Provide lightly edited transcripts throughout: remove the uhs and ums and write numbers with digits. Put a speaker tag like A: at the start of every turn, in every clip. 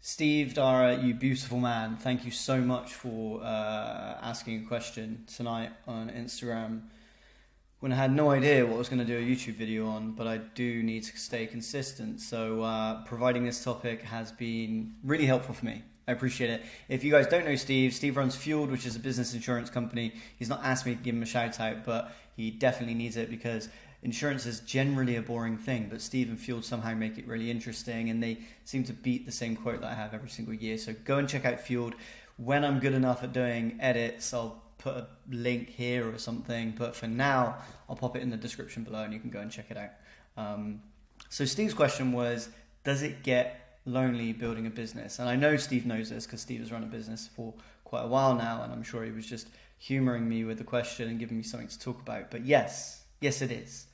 A: Steve Dara, you beautiful man. Thank you so much for asking a question tonight on Instagram when I had no idea what I was going to do a YouTube video on, but I do need to stay consistent. So providing this topic has been really helpful for me. I appreciate it. If you guys don't know Steve runs Fueled, which is a business insurance company. He's not asked me to give him a shout out, but he definitely needs it because insurance is generally a boring thing, but Steve and Fueled somehow make it really interesting, and they seem to beat the same quote that I have every single year. So go and check out Fueled. When I'm good enough at doing edits, I'll put a link here or something, but for now, I'll pop it in the description below and you can go and check it out. So Steve's question was, does it get lonely building a business? And I know Steve knows this because Steve has run a business for quite a while now, and I'm sure he was just humoring me with the question and giving me something to talk about. But yes it is.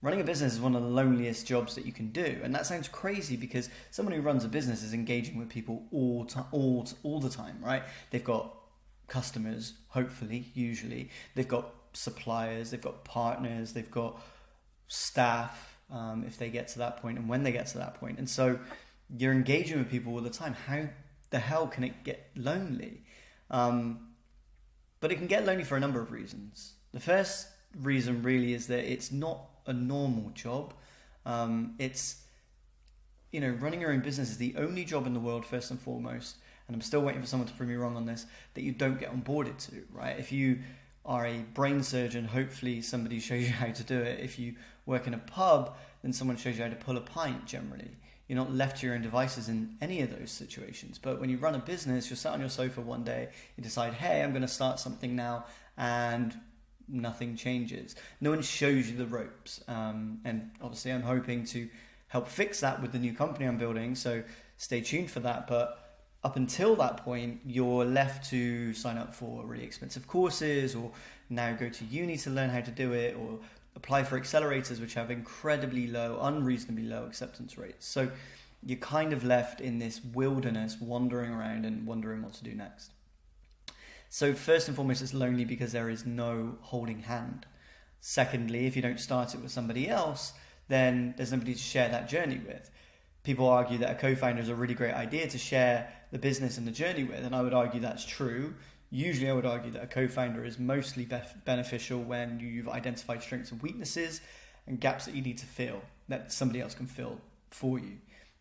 A: Running a business is one of the loneliest jobs that you can do, and that sounds crazy because someone who runs a business is engaging with people all the time, right? They've got customers, hopefully, usually. They've got suppliers, they've got partners, they've got staff, if they get to that point and when they get to that point. And so you're engaging with people all the time. How the hell can it get lonely? But it can get lonely for a number of reasons. The first reason really is that it's not a normal job. It's, running your own business is the only job in the world, first and foremost, and I'm still waiting for someone to prove me wrong on this, that you don't get onboarded to, right? If you are a brain surgeon, hopefully somebody shows you how to do it. If you work in a pub, then someone shows you how to pull a pint generally. You're not left to your own devices in any of those situations. But when you run a business, you're sat on your sofa one day, you decide, hey, I'm going to start something now, and nothing changes. No one shows you the ropes. And obviously I'm hoping to help fix that with the new company I'm building. So stay tuned for that. But up until that point, you're left to sign up for really expensive courses, or now go to uni to learn how to do it, or apply for accelerators, which have incredibly low, unreasonably low acceptance rates. So you're kind of left in this wilderness, wandering around and wondering what to do next. So first and foremost, it's lonely because there is no holding hand. Secondly, if you don't start it with somebody else, then there's nobody to share that journey with. People argue that a co-founder is a really great idea to share the business and the journey with, and I would argue that's true. Usually I would argue that a co-founder is mostly beneficial when you've identified strengths and weaknesses and gaps that you need to fill, that somebody else can fill for you.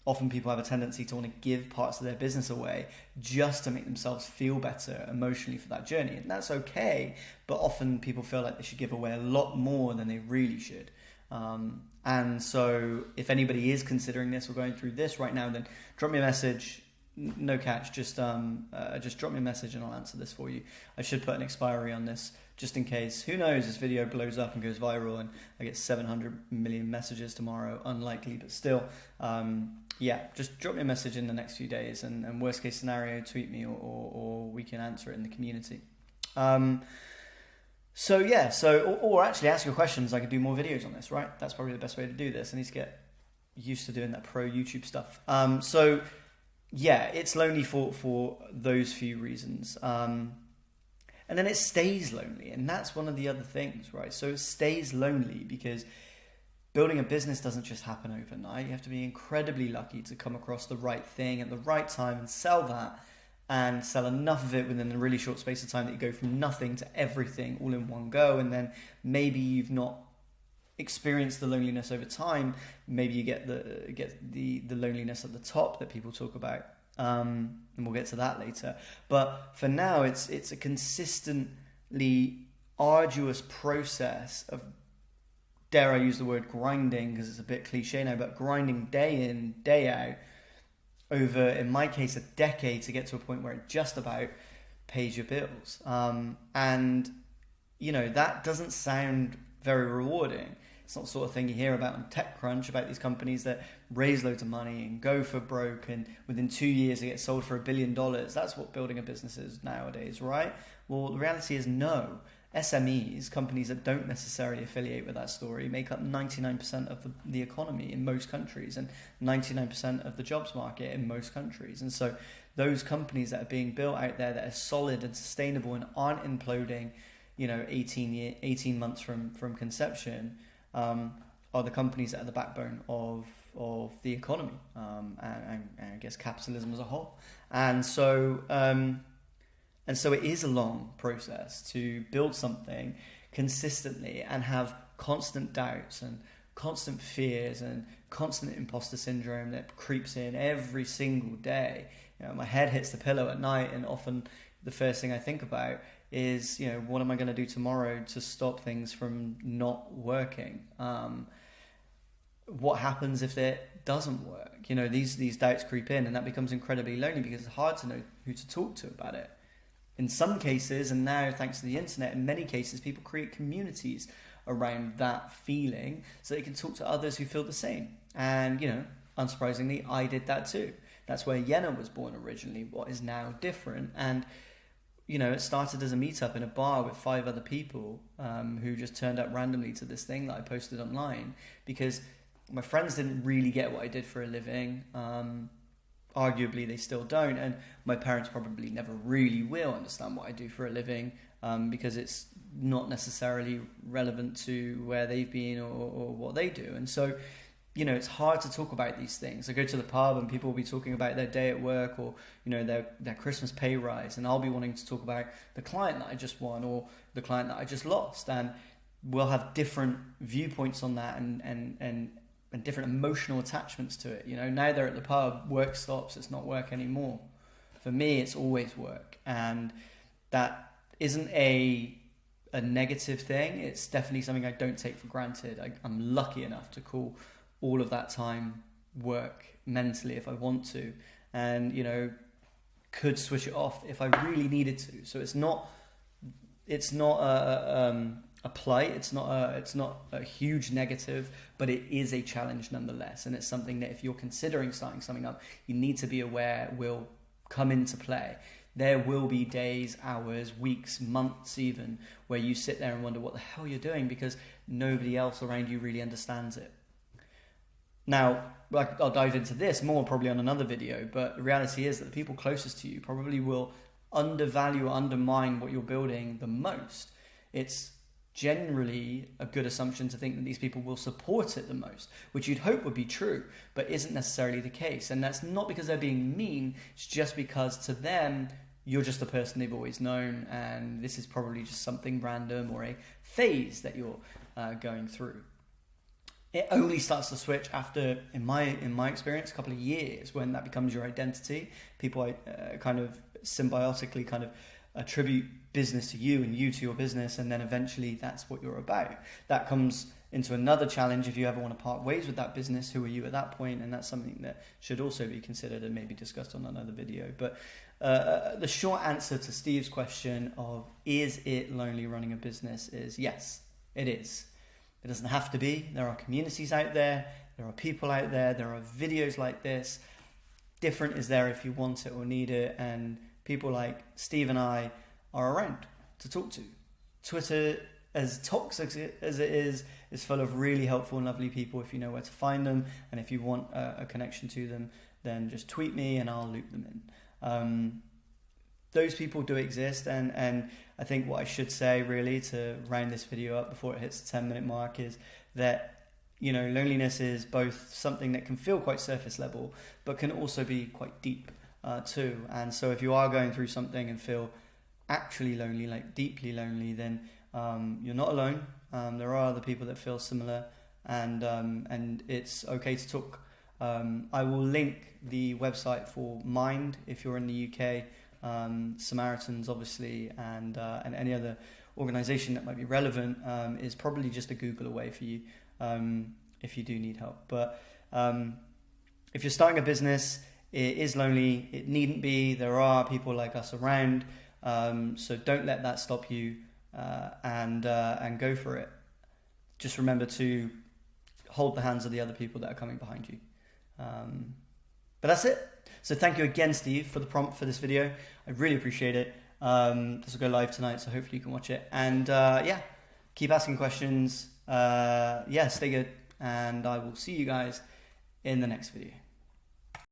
A: Often people have a tendency to want to give parts of their business away just to make themselves feel better emotionally for that journey. And that's okay, but often people feel like they should give away a lot more than they really should. And so if anybody is considering this or going through this right now, then drop me a message. No catch, just drop me a message and I'll answer this for you. I should put an expiry on this just in case. Who knows, this video blows up and goes viral and I get 700 million messages tomorrow. Unlikely, but still. Just drop me a message in the next few days, and worst case scenario, tweet me or we can answer it in the community. Or actually ask your questions. I could do more videos on this, right? That's probably the best way to do this. I need to get used to doing that pro YouTube stuff. It's lonely for those few reasons. And then it stays lonely, and that's one of the other things, right? So it stays lonely because building a business doesn't just happen overnight. You have to be incredibly lucky to come across the right thing at the right time and sell that, and sell enough of it within a really short space of time that you go from nothing to everything all in one go. And then maybe you've not experienced the loneliness over time. Maybe you get the loneliness at the top that people talk about. And we'll get to that later. But for now, it's a consistently arduous process of, dare I use the word grinding because it's a bit cliche now, but grinding day in, day out over, in my case, a decade to get to a point where it just about pays your bills. That doesn't sound very rewarding. It's not the sort of thing you hear about on TechCrunch, about these companies that raise loads of money and go for broke, and within 2 years they get sold for $1 billion. That's what building a business is nowadays, right? Well, the reality is no. SMEs, companies that don't necessarily affiliate with that story, make up 99% of the economy in most countries and 99% of the jobs market in most countries. And so those companies that are being built out there that are solid and sustainable and aren't imploding, 18 months from conception, are the companies that are the backbone of the economy, and I guess capitalism as a whole. And so it is a long process to build something consistently and have constant doubts and constant fears and constant imposter syndrome that creeps in every single day. My head hits the pillow at night, and often the first thing I think about is, what am I going to do tomorrow to stop things from not working? What happens if it doesn't work? These doubts creep in, and that becomes incredibly lonely because it's hard to know who to talk to about it. In some cases, and now thanks to the internet, in many cases, people create communities around that feeling so they can talk to others who feel the same. And, unsurprisingly, I did that too. That's where Yenna was born originally, what is now different. And, it started as a meetup in a bar with 5 other people who just turned up randomly to this thing that I posted online, because my friends didn't really get what I did for a living. Arguably, they still don't. And my parents probably never really will understand what I do for a living, because it's not necessarily relevant to where they've been or what they do. And so, it's hard to talk about these things. I go to the pub and people will be talking about their day at work, or, their Christmas pay rise. And I'll be wanting to talk about the client that I just won or the client that I just lost. And we'll have different viewpoints on that and different emotional attachments to it. Now they're at the pub, work stops, it's not work anymore. For me, it's always work. And that isn't a negative thing. It's definitely something I don't take for granted. I'm lucky enough to call all of that time work mentally if I want to, and could switch it off if I really needed to. So it's not a plight. It's not a huge negative, but it is a challenge nonetheless. And it's something that if you're considering starting something up, you need to be aware will come into play. There will be days, hours, weeks, months even, where you sit there and wonder what the hell you're doing because nobody else around you really understands it. Now, I'll dive into this more probably on another video, but the reality is that the people closest to you probably will undervalue or undermine what you're building the most. It's generally a good assumption to think that these people will support it the most, which you'd hope would be true, but isn't necessarily the case. And that's not because they're being mean, it's just because to them, you're just the person they've always known, and this is probably just something random or a phase that you're going through. It only starts to switch after, in my experience, a couple of years, when that becomes your identity. People kind of symbiotically kind of attribute business to you and you to your business, and then eventually that's what you're about. That comes into another challenge if you ever want to part ways with that business. Who are you at that point? And that's something that should also be considered and maybe discussed on another video. But the short answer to Steve's question of is it lonely running a business is yes, it is. It doesn't have to be. There are communities out there. There are people out there. There are videos like this. Different is there if you want it or need it. And people like Steve and I are around to talk to. Twitter, as toxic as it is full of really helpful and lovely people if you know where to find them. And if you want a connection to them, then just tweet me and I'll loop them in. Those people do exist, and I think what I should say really to round this video up before it hits the 10-minute mark is that, loneliness is both something that can feel quite surface level, but can also be quite deep too. And so if you are going through something and feel actually lonely, like deeply lonely, then you're not alone. There are other people that feel similar, and it's okay to talk. I will link the website for Mind if you're in the UK. Samaritans, obviously, and any other organisation that might be relevant is probably just a Google away for you if you do need help. But if you're starting a business, it is lonely. It needn't be. There are people like us around, so don't let that stop you, and go for it. Just remember to hold the hands of the other people that are coming behind you. But that's it. So thank you again, Steve, for the prompt for this video. I really appreciate it. This will go live tonight, so hopefully you can watch it. And keep asking questions. Stay good. And I will see you guys in the next video.